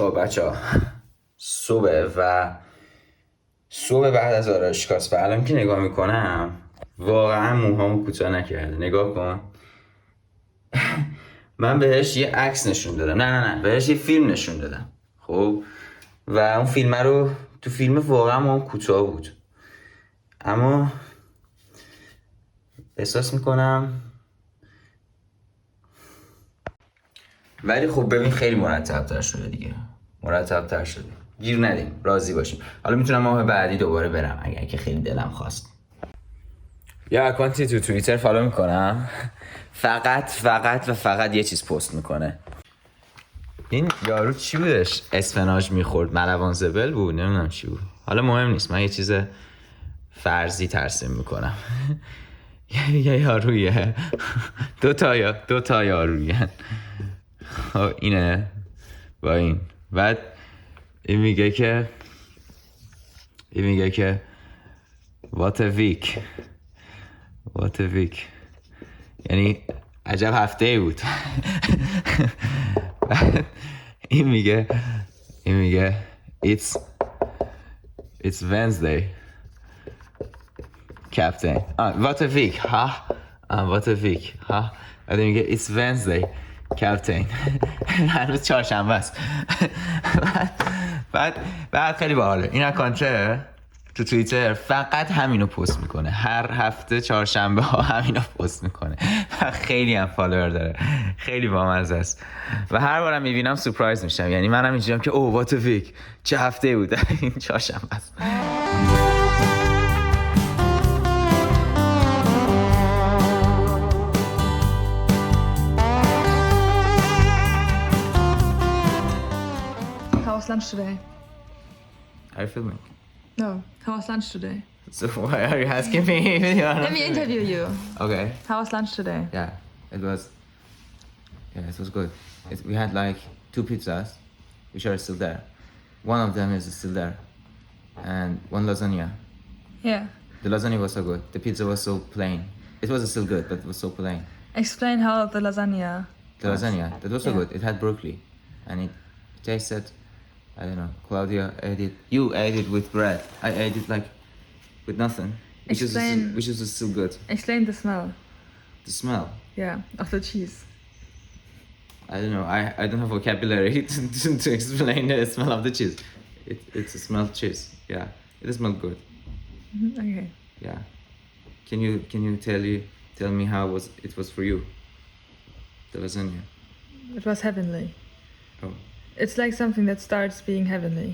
خب بچه ها صبح بعد از آرایشگاه و الان که نگاه میکنم واقعا موهامو کوتاه نکرده. نگاه کن. من بهش یه عکس نشون دادم، نه بهش یه فیلم نشون دادم. خب و اون فیلم رو تو فیلم واقعا موهام کوتاه بود، اما احساس میکنم ولی خب ببین خیلی مرتب‌تر شده دیگه، مرتب‌تر شده. گیر ندیم، راضی باشیم. حالا میتونم ماه بعدی دوباره برم اگر که خیلی دلم خواست. یا اکانتی تو توییتر فالو میکنم، فقط یه چیز پست میکنه. این یارو چی بودش؟ اسفناج میخورد، ملوان زبل بود، نمیدونم چی بود. حالا مهم نیست، من یه چیز فرضی ترسیم میکنم. یه یارویه، دو تا یارویه. اینه با این. بعد این میگه که what a week، یعنی عجب هفته ای بود. بعد این میگه it's Wednesday captain. what a week what a week بعد میگه it's Wednesday captain. هنوز چهارشنبه است. بعد خیلی باحاله این اکانته تو توییتر، فقط همینو پست میکنه. هر هفته چهارشنبه ها همینو پست میکنه. خیلی هم فالوور داره، خیلی بامزه است و هر بارم میبینم سورپرایز میشم. یعنی منم اینجوریم که اوه وات ا ویک، چه هفته بود. این چهارشنبه است. How was lunch today? Are you filming? No. How was lunch today? So why are you asking me? Let me interview you. Okay. How was lunch today? Yeah, it was good. We had like 2 pizzas, which are still there. One of them is still there, and 1 lasagna. Yeah. The lasagna was so good. The pizza was so plain. It was still good, but it was so plain. Explain how the lasagna. The lasagna, that was so Yeah. good. It had broccoli, and it tasted, I don't know. Claudia ate it. You ate it with bread. I ate it like with nothing, which is still good. Explain the smell. The smell. Yeah, of the cheese. I don't know. I don't have vocabulary to explain the smell of the cheese. It's a smelled cheese. Yeah, it smelled good. Okay. Yeah. Can you tell me how it was for you? The lasagna. It was heavenly. Oh. It's like something that starts being heavenly,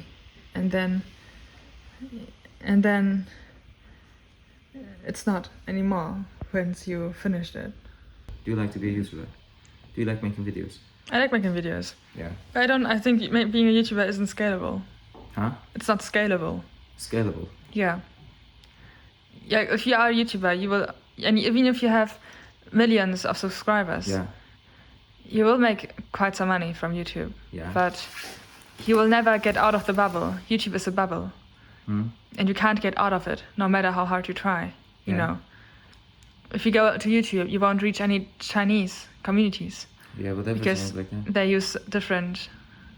and then it's not anymore once you finished it. Do you like to be a YouTuber? Do you like making videos? I like making videos. Yeah. But I think being a YouTuber isn't scalable. Huh? It's not scalable. Scalable. Yeah. Yeah, if you are a YouTuber, you will, and even if you have millions of subscribers, Yeah. you will make quite some money from YouTube. Yeah. But you will never get out of the bubble. YouTube is a bubble. And you can't get out of it, no matter how hard you try, you Yeah. know. If you go to YouTube, you won't reach any Chinese communities. Yeah, but everything Because is like that. they use different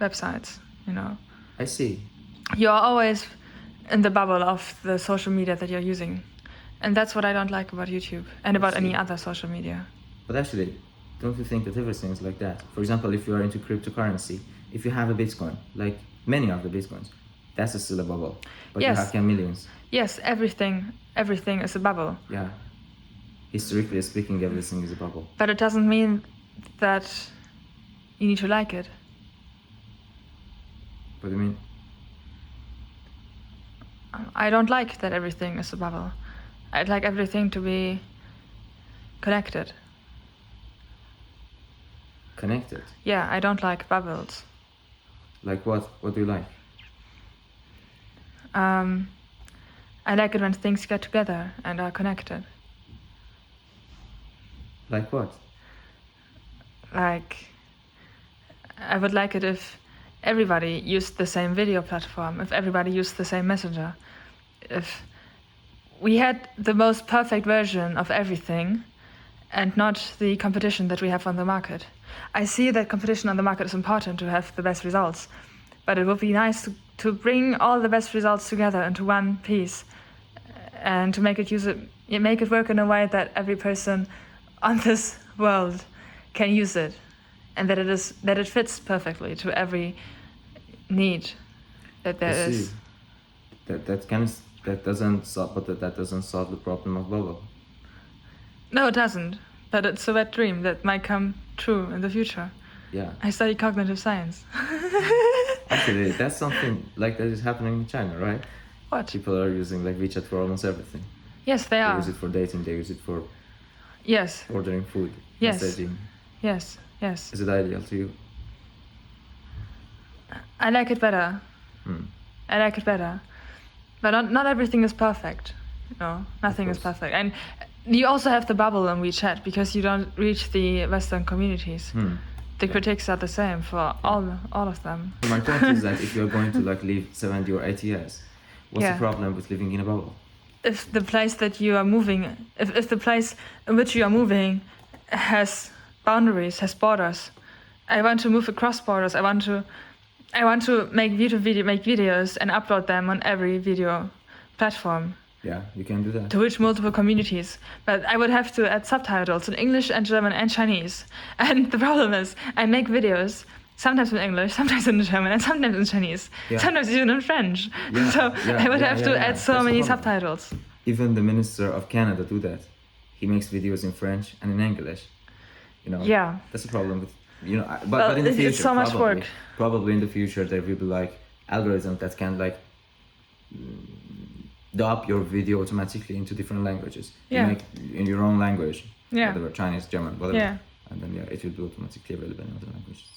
websites, you know. I see. You're always in the bubble of the social media that you're using. And that's what I don't like about YouTube and about any other social media. But actually, don't you think that everything is like that? For example, if you are into cryptocurrency, if you have a Bitcoin, like many of the Bitcoins, that's still a bubble. But Yes. you have millions. Yes, everything is a bubble. Yeah. Historically speaking, everything is a bubble. But it doesn't mean that you need to like it. What do you mean? I don't like that everything is a bubble. I'd like everything to be connected. Connected? Yeah, I don't like bubbles. Like what? What do you like? I like it when things get together and are connected. Like what? Like, I would like it if everybody used the same video platform, if everybody used the same messenger, if we had the most perfect version of everything and not the competition that we have on the market. I see that competition on the market is important to have the best results, but it would be nice to bring all the best results together into one piece, and to make it work in a way that every person on this world can use it, and that it fits perfectly to every need that there is. That doesn't solve the problem of bubble. No, it doesn't. But it's a wet dream that might come true in the future. Yeah. I study cognitive science. Actually, that's something like that is happening in China, right? What? People are using like WeChat for almost everything. Yes, they They are. use it for dating. They use it for Yes. ordering food, Yes. messaging. Yes. Yes. Is it ideal to you? I like it better. I like it better. But not everything is perfect. No, nothing is perfect. And you also have the bubble on WeChat because you don't reach the Western communities. The critiques are the same for all of them. My point is that if you're going to like live 70 or 80 years, what's the problem with living in a bubble? If the place that you are moving, if the place in which you are moving has boundaries, has borders, I want to move across borders. I want to make videos and upload them on every video platform. Yeah, you can do that. To reach multiple communities. But I would have to add subtitles in English and German and Chinese. And the problem is, I make videos sometimes in English, sometimes in German, and sometimes in Chinese. Yeah. Sometimes even in French. Yeah, So I would have to add so That's many the problem. subtitles. Even the minister of Canada do that. He makes videos in French and in English. You know. Yeah. That's the problem with but in the future, it's so much work. Probably in the future there will be like algorithms that can like dub your video automatically into different languages. Yeah. You make in your own language. Yeah. Whatever, Chinese, German, whatever. Yeah. And then it will be automatically available in other languages.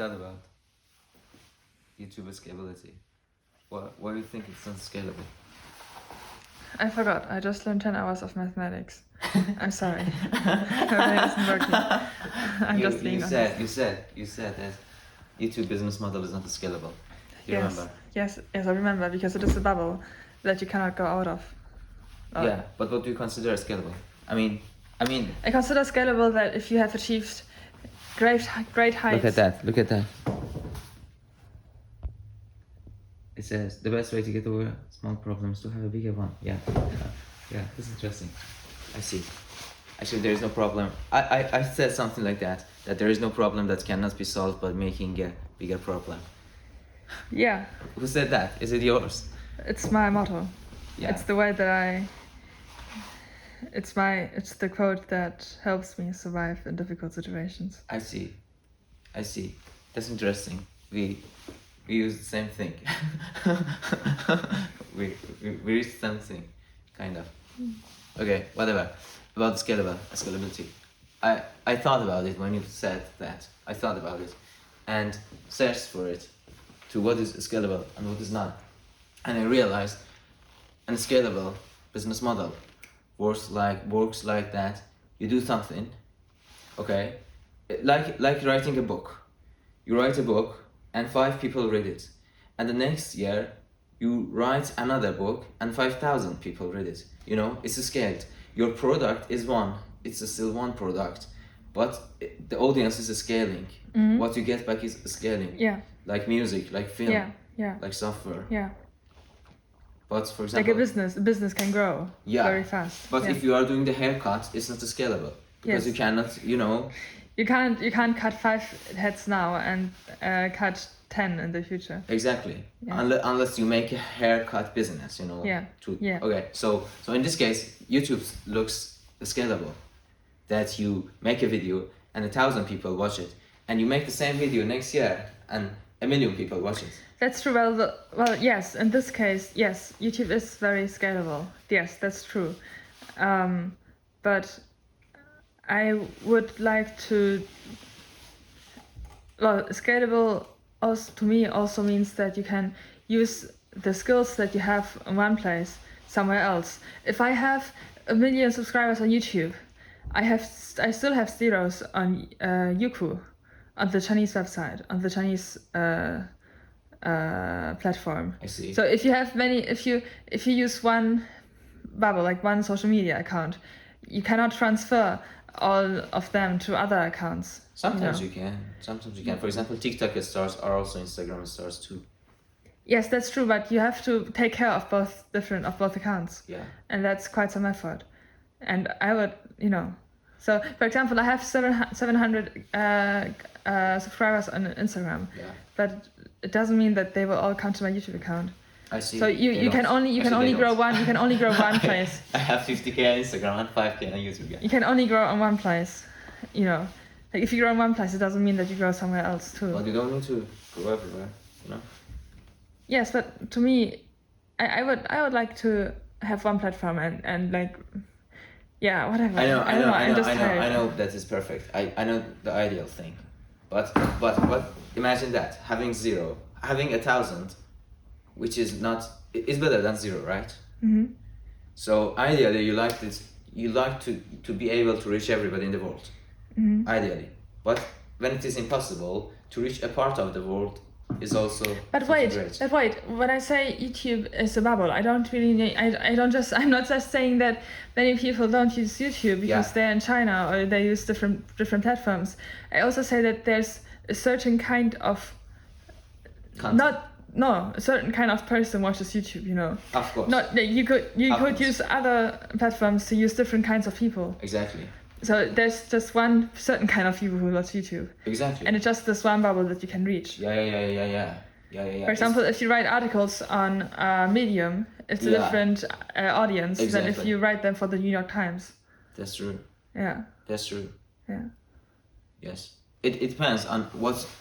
Thought about YouTube scalability. Why do you think it's not scalable? I forgot. I just learned 10 hours of mathematics. I'm sorry. My brain isn't working. I'm just being honest. You said that YouTube business model is not scalable. You Yes. remember? Yes, I remember, because it is a bubble that you cannot go out of. Yeah, but what do you consider scalable? I mean, I consider scalable that if you have achieved great heights. Look at that. It says the best way to get over a small problem is to have a bigger one. Yeah, this is interesting. I see. Actually, there is no problem. I said something like that there is no problem that cannot be solved by making a bigger problem. Yeah. Who said that? Is it yours? It's my motto. Yeah. It's the way that it's the quote that helps me survive in difficult situations. I see. That's interesting. We use the same thing. we reach something, kind of. Okay, whatever. About scalability. I thought about it when you said that. I thought about it and searched for it to what is scalable and what is not. And I realized a scalable business model works like that. You do something, okay? Like writing a book. You write a book and 5 people read it. And the next year you write another book and 5,000 people read it. You know, it's scaled. Your product is one. It's still one product. But the audience is scaling. Mm-hmm. What you get back is scaling. Yeah. Like music, like film, yeah. like software. Yeah. But for example, like a business can grow very fast. But if you are doing the haircut, it's not scalable because you cannot, You can't cut 5 heads now and cut 10 in the future. Exactly. Yeah. Unless you make a haircut business, Yeah. Okay. So in this case, YouTube looks scalable. That you make a video and 1,000 people watch it, and you make the same video next year and 1 million people watch it. That's true. Well, yes. In this case, yes, YouTube is very scalable. Yes, that's true. But I would like to. Well, scalable also to me also means that you can use the skills that you have in one place somewhere else. If I have 1 million subscribers on YouTube, I still have zeros on Youku, on the Chinese website, on the Chinese platform. I see. So if you have if you use one bubble, like one social media account, you cannot transfer all of them to other accounts. Sometimes you can. For example, TikTok stars are also Instagram stars too. Yes, that's true, but you have to take care of both accounts. Yeah. And that's quite some effort. And I would, so for example, I have 700 subscribers on Instagram. Yeah. But it doesn't mean that they will all come to my YouTube account. I see. So you can only grow one place. I have 50k on Instagram and 5k on YouTube. Yeah. You can only grow on one place. Like if you grow in one place, it doesn't mean that you grow somewhere else too. But you don't need to go everywhere, Yes, but to me, I would like to have one platform and like, yeah, whatever. I know that is perfect. I know the ideal thing, but imagine that having 1,000, which is better than 0, right? Mm-hmm. So ideally, you like to be able to reach everybody in the world. Mm-hmm. Ideally, but when it is impossible to reach a part of the world, is also. But wait. When I say YouTube is a bubble, I'm not just saying that many people don't use YouTube because they're in China or they use different platforms. I also say that there's a certain kind of a certain kind of person watches YouTube. Of course. Not that you could use other platforms to use different kinds of people. Exactly. So there's just one certain kind of people who watch YouTube. Exactly. And it's just this one bubble that you can reach. Yeah. For example, if you write articles on Medium, it's a different audience than if you write them for the New York Times. That's true. Yeah. That's true. Yeah. Yes. It depends on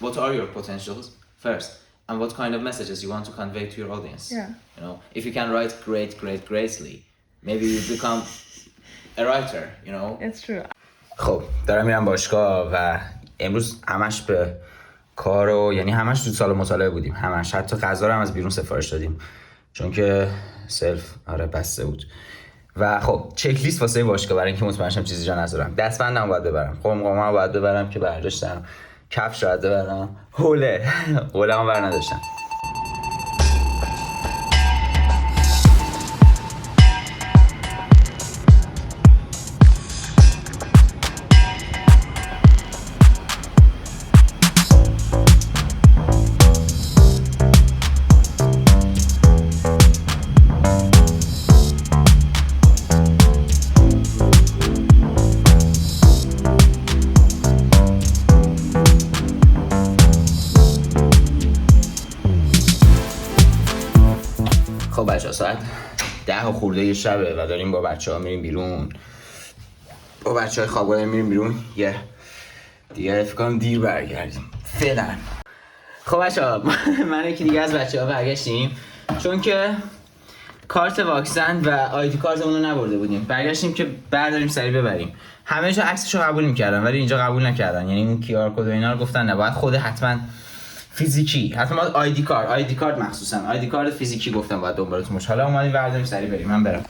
what are your potentials first, and what kind of messages you want to convey to your audience. Yeah. If you can write greatly, maybe you become a writer, It's true. خب دارم میرم باشگاه و امروز همش به کارو یعنی همش تو سال مطالعه بودیم، همش، حتی غذا رو هم از بیرون سفارش دادیم چون که سلف بسته بود. و خب چک لیست واسه باشگاه برای اینکه مطمئن شم چیزی جا نذارم. دستبندم باید ببرم، قمقمه‌ام باید ببرم که برداشتم، کفش باید ببرم، حوله‌ام بر نداشتم. خب بچه‌ها ساعت 10 خورده شبه و داریم با بچه‌ها میریم بیرون، با بچه‌های خوابگاه میریم بیرون، دیگه فکر کنم دیر برگردیم فعلا. خب بچه‌ها من یکی دیگه از بچه‌ها برگشتیم چون که کارت واکسن و آیدی کارتمون رو نبرده بودیم، برگشتیم که برداریم سریع ببریم. همه جا عکسشو قبول می‌کردن ولی اینجا قبول نکردن، یعنی اون QR کد و اینا رو گفتن نه، باید خود حتما فیزیکی، حتما آیدی کارت مخصوصا آیدی کارت فیزیکی گفتم باید دنبالتون باشه. حالا اومدیم برداریم سریع بریم، من برم.